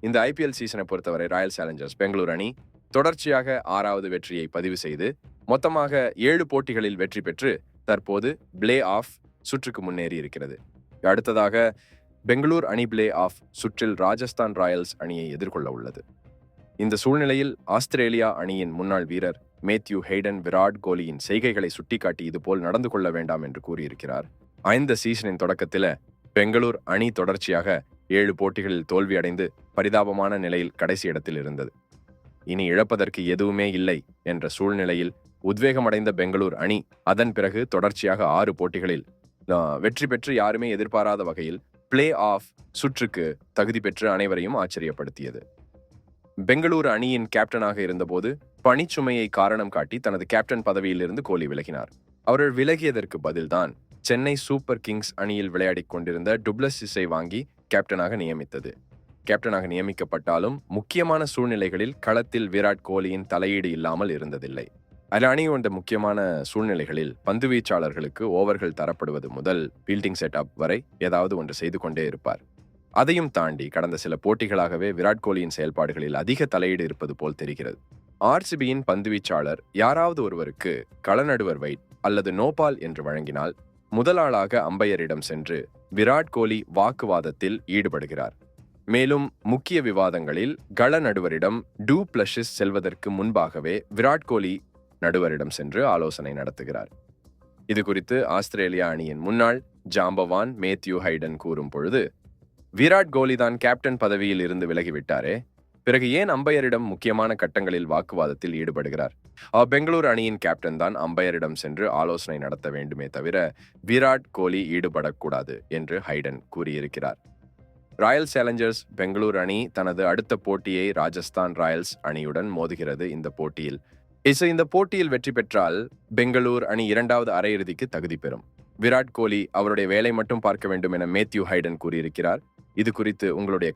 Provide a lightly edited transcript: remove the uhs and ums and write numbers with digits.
இந்த ஐபிஎல் சீசனை பொறுத்தவரை ராயல் சேலஞ்சர்ஸ் பெங்களூர் அணி தொடர்ச்சியாக 6வது வெற்றியை பதிவு செய்து மொத்தமாக 7 போட்டிகளில் வெற்றி பெற்று தற்போது பிளே ஆஃப் சுற்றுக்கு முன்னேறி இருக்கிறது. அடுத்ததாக பெங்களூர் அணி பிளே ஆஃப் சுற்றில் ராஜஸ்தான் ராயல்ஸ் அணியை எதிர்கொள்ள உள்ளது. இந்த சூழ்நிலையில் ஆஸ்திரேலியா அணியின் முன்னாள் வீரர் மேத்யூ ஹெய்டன் விராட் கோலியின் செய்கைகளை சுட்டிக்காட்டி இதுபோல் நடந்து கொள்ள வேண்டாம் என்று கூறியிருக்கிறார். இந்த சீசனின் தொடக்கத்தில் பெங்களூர் அணி தொடர்ச்சியாக 7 போட்டிகளில் தோல்வியடைந்து பரிதாபமான நிலையில் கடைசி இடத்தில் இருந்தது. இனி இழப்பதற்கு எதுவுமே இல்லை என்ற சூழ்நிலையில் உத்வேகமடைந்த பெங்களூர் அணி அதன் பிறகு தொடர்ச்சியாக 6 போட்டிகளில் வெற்றி பெற்று யாருமே எதிர்பாராத வகையில் பிளே ஆஃப் சுற்றுக்கு தகுதி பெற்று அனைவரையும் ஆச்சரியப்படுத்தியது. பெங்களூரு அணியின் கேப்டனாக இருந்தபோது பணிச்சுமையை காரணம் காட்டி தனது கேப்டன் பதவியிலிருந்து கோலி விலகினார். அவர்கள் விலகியதற்கு பதில்தான் சென்னை சூப்பர் கிங்ஸ் அணியில் விளையாடிக் கொண்டிருந்த டுப்ளசிஸை வாங்கி கேப்டனாக நியமித்தது. கேப்டனாக நியமிக்கப்பட்டாலும் முக்கியமான சூழ்நிலைகளில் களத்தில் விராட் கோலியின் தலையீடு இல்லாமல் இருந்ததில்லை. அணி கொண்ட முக்கியமான சூழ்நிலைகளில் பந்து வீச்சாளர்களுக்கு ஓவர்கள் தரப்படுவது முதல் ஃபீல்டிங் செட்டப் வரை ஏதாவது ஒன்று செய்து கொண்டே இருப்பார். அதையும் தாண்டி கடந்த சில போட்டிகளாகவே விராட் கோலியின் செயல்பாடுகளில் அதிக தலையீடு இருப்பது போல் தெரிகிறது. ஆர்சிபியின் பந்துவீச்சாளர் யாராவது ஒருவருக்கு களநடுவர் வைட் அல்லது நோபால் என்று வழங்கினால் முதல் ஆளாக அம்பையரிடம் சென்று விராட் கோலி வாக்குவாதத்தில் ஈடுபடுகிறார். மேலும் முக்கிய விவாதங்களில் கள நடுவரிடம் டூ பிளஷஸ் செல்வதற்கு முன்பாகவே விராட் கோலி நடுவரிடம் சென்று ஆலோசனை நடத்துகிறார். இது குறித்து ஆஸ்திரேலியா அணியின் முன்னாள் ஜாம்பவான் மேத்யூ ஹைடன் கூறும் பொழுது, விராட் கோலி தான் கேப்டன் பதவியில் இருந்து விலகிவிட்டாரே, பிறகு ஏன் அம்பையரிடம் முக்கியமான கட்டங்களில் வாக்குவாதத்தில் ஈடுபடுகிறார்? பெங்களூர் அணியின் கேப்டன் தான் அம்பையரிடம் சென்று ஆலோசனை நடத்த வேண்டுமே தவிர விராட் கோலி ஈடுபடக்கூடாது என்று ஹைடன் கூறியிருக்கிறார். ராயல் சேலஞ்சர்ஸ் பெங்களூர் அணி தனது அடுத்த போட்டியை ராஜஸ்தான் ராயல்ஸ் அணியுடன் மோதுகிறது. இந்த போட்டியில் வெற்றி பெற்றால் பெங்களூர் அணி 2வது அரையிறுதிக்கு தகுதி பெறும். விராட் கோலி அவருடைய வேலை மட்டும் பார்க்க வேண்டும் என மேத்யூ ஹைடன் கூறியிருக்கிறார். இது குறித்து உங்களுடைய